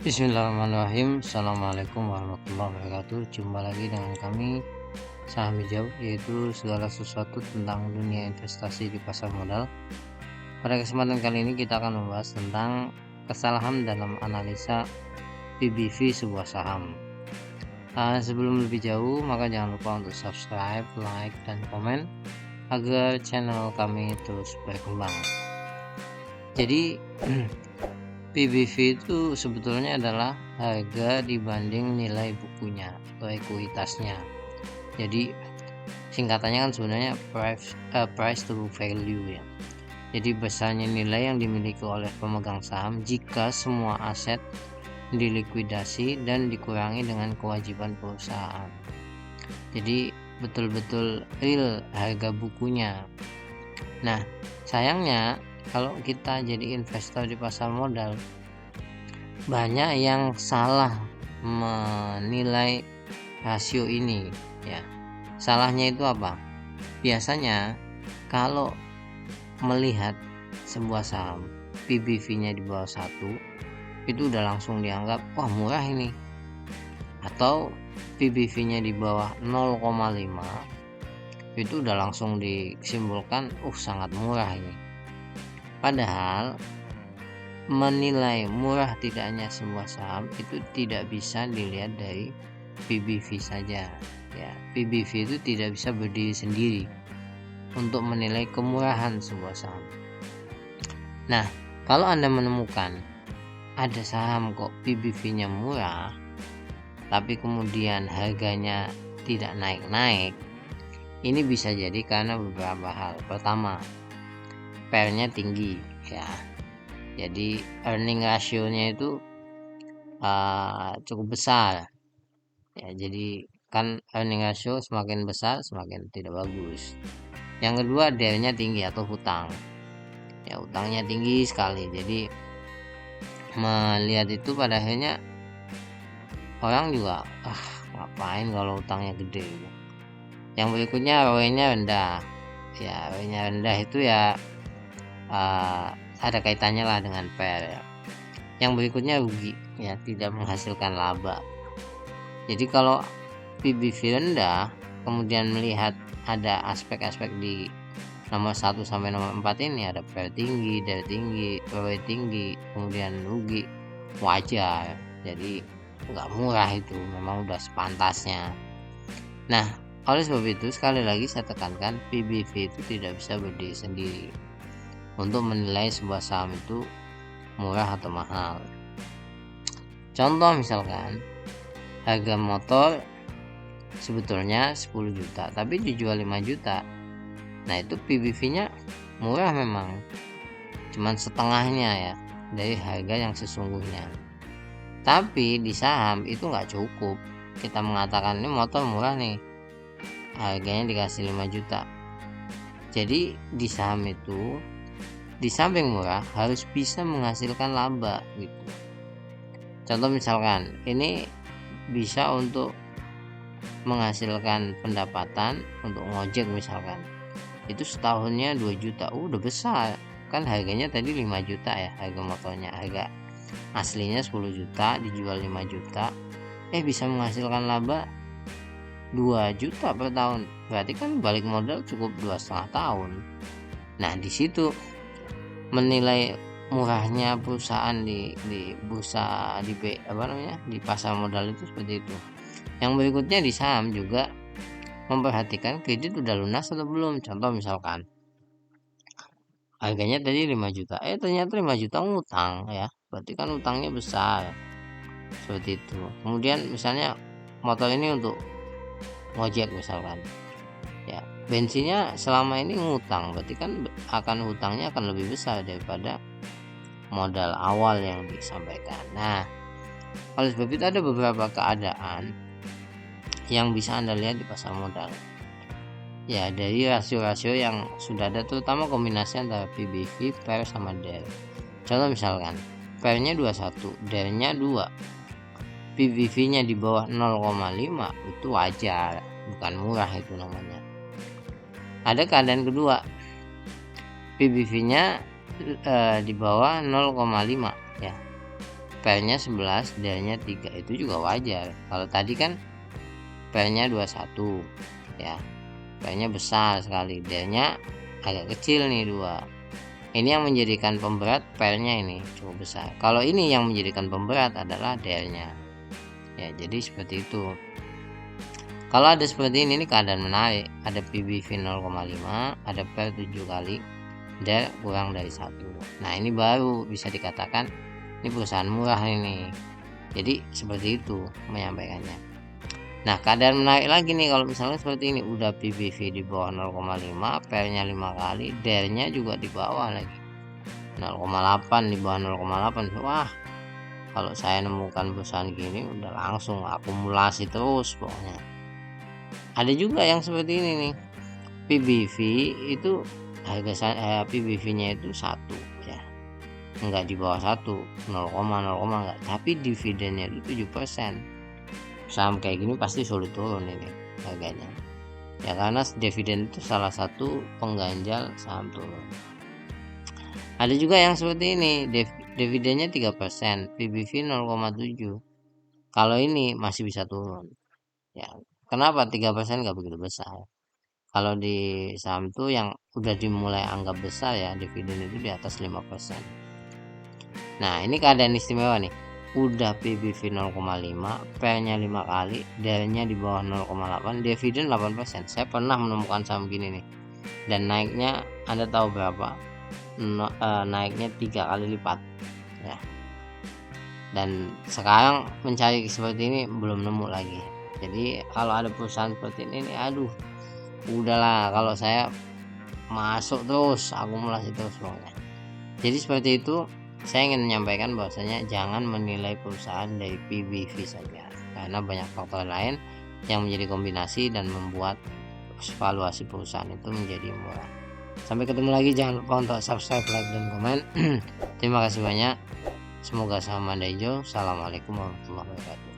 Bismillahirrahmanirrahim. Assalamualaikum warahmatullahi wabarakatuh. Jumpa lagi dengan kami Saham Hijau, yaitu segala sesuatu tentang dunia investasi di pasar modal. Pada kesempatan kali ini kita akan membahas tentang kesalahan dalam analisa PBV sebuah saham. Sebelum lebih jauh, maka jangan lupa untuk subscribe, like, dan komen agar channel kami terus berkembang. Jadi PBV itu sebetulnya adalah harga dibanding nilai bukunya atau ekuitasnya. Jadi singkatannya kan sebenarnya price to book value ya. Jadi besarnya nilai yang dimiliki oleh pemegang saham jika semua aset dilikuidasi dan dikurangi dengan kewajiban perusahaan. Jadi betul-betul real harga bukunya. Nah, sayangnya kalau kita jadi investor di pasar modal, banyak yang salah menilai rasio ini ya. Salahnya itu apa? Biasanya kalau melihat sebuah saham PBV-nya di bawah 1, itu udah langsung dianggap wah murah ini. Atau PBV-nya di bawah 0,5, itu udah langsung disimpulkan sangat murah ini. Padahal menilai murah tidaknya sebuah saham itu tidak bisa dilihat dari PBV saja ya. PBV itu tidak bisa berdiri sendiri untuk menilai kemurahan sebuah saham. Nah, kalau Anda menemukan ada saham kok PBV-nya murah tapi kemudian harganya tidak naik-naik, ini bisa jadi karena beberapa hal. Pertama, PER-nya tinggi ya. Jadi earning ratio-nya itu cukup besar ya. Jadi kan earning ratio semakin besar semakin tidak bagus. Yang kedua, DER-nya tinggi atau hutang ya, hutangnya tinggi sekali. Jadi melihat itu pada akhirnya orang juga ngapain kalau hutangnya gede. Yang berikutnya, ROE-nya rendah ya. ROE-nya rendah itu ya ada kaitannya lah dengan PER ya. Yang berikutnya rugi ya, tidak menghasilkan laba. Jadi kalau PBV rendah kemudian melihat ada aspek-aspek di nomor 1 sampai nomor 4 ini, ada PER tinggi, DER tinggi, ROE tinggi, kemudian rugi, wajar. Jadi nggak murah, itu memang udah sepantasnya. Nah, oleh sebab itu sekali lagi saya tekankan, PBV itu tidak bisa berdiri sendiri untuk menilai sebuah saham itu murah atau mahal. Contoh misalkan harga motor sebetulnya 10 juta tapi dijual 5 juta. Nah, itu PBV-nya murah memang, cuman setengahnya ya dari harga yang sesungguhnya. Tapi di saham itu nggak cukup kita mengatakan ini motor murah nih, harganya dikasih 5 juta. Jadi di saham itu di samping murah harus bisa menghasilkan laba gitu. Contoh misalkan ini bisa untuk menghasilkan pendapatan untuk ngojek misalkan, itu setahunnya 2 juta, udah besar kan. Harganya tadi 5 juta ya harga motornya, harga aslinya 10 juta dijual 5 juta, bisa menghasilkan laba 2 juta per tahun. Berarti kan balik modal cukup 2,5 tahun. Nah, di situ menilai murahnya perusahaan di bursa di pasar modal itu seperti itu. Yang berikutnya di saham juga memperhatikan kredit udah lunas atau belum. Contoh misalkan harganya tadi 5 juta, ternyata 5 juta ngutang ya, berarti kan utangnya besar seperti itu. Kemudian misalnya motor ini untuk ngojek misalkan ya, bensinnya selama ini ngutang, berarti kan hutangnya akan lebih besar daripada modal awal yang disampaikan. Nah, oleh sebab itu ada beberapa keadaan yang bisa Anda lihat di pasar modal ya, dari rasio-rasio yang sudah ada, terutama kombinasi antara PBV, PER sama DER. Contoh misalkan PER-nya 21, DER-nya 2, PBV-nya di bawah 0,5, itu wajar, bukan murah itu namanya. Ada keadaan kedua, PBV-nya di bawah 0,5 ya, PL-nya 11, DL-nya 3, itu juga wajar. Kalau tadi kan PL-nya 21 ya, PL-nya besar sekali, DL-nya agak kecil nih 2. Ini yang menjadikan pemberat PL-nya ini cukup besar. Kalau ini yang menjadikan pemberat adalah DL-nya. Ya, jadi seperti itu. Kalau ada seperti ini keadaan menarik, ada PBV 0,5, ada PL 7 kali, DL kurang dari 1. Nah, ini baru bisa dikatakan ini perusahaan murah ini. Jadi seperti itu menyampaikannya. Nah, keadaan menarik lagi nih kalau misalnya seperti ini, udah PBV di bawah 0,5, PL-nya 5 kali, DL-nya juga di bawah lagi 0,8, di bawah 0,8. Wah, kalau saya nemukan perusahaan gini udah langsung akumulasi terus pokoknya. Ada juga yang seperti ini nih, PBV itu harga PBV-nya itu 1 ya, enggak di bawah 1, 0, enggak, tapi dividennya itu 7%. Saham kayak gini pasti sulit turun ini harganya ya, karena dividen itu salah satu pengganjal saham turun. Ada juga yang seperti ini, dividennya 3%, PBV 0,7. Kalau ini masih bisa turun ya. Kenapa 3% nggak begitu besar? Kalau di saham tuh yang udah dimulai anggap besar ya, dividen itu di atas 5%. Nah, ini keadaan istimewa nih. Udah PBV 0,5, PL-nya 5 kali, DL-nya di bawah 0,8, dividen 8%. Saya pernah menemukan saham gini nih. Dan naiknya Anda tahu berapa? Naiknya 3 kali lipat ya. Dan sekarang mencari seperti ini belum nemu lagi. Jadi kalau ada perusahaan seperti ini aduh, udahlah, kalau saya masuk terus, akumulasi terus pokoknya. Jadi seperti itu, saya ingin menyampaikan bahwasanya jangan menilai perusahaan dari PBV saja, karena banyak faktor lain yang menjadi kombinasi dan membuat valuasi perusahaan itu menjadi murah. Sampai ketemu lagi, jangan lupa untuk subscribe, like, dan komen. Terima kasih banyak. Semoga saham Anda hijau. Assalamualaikum warahmatullahi wabarakatuh.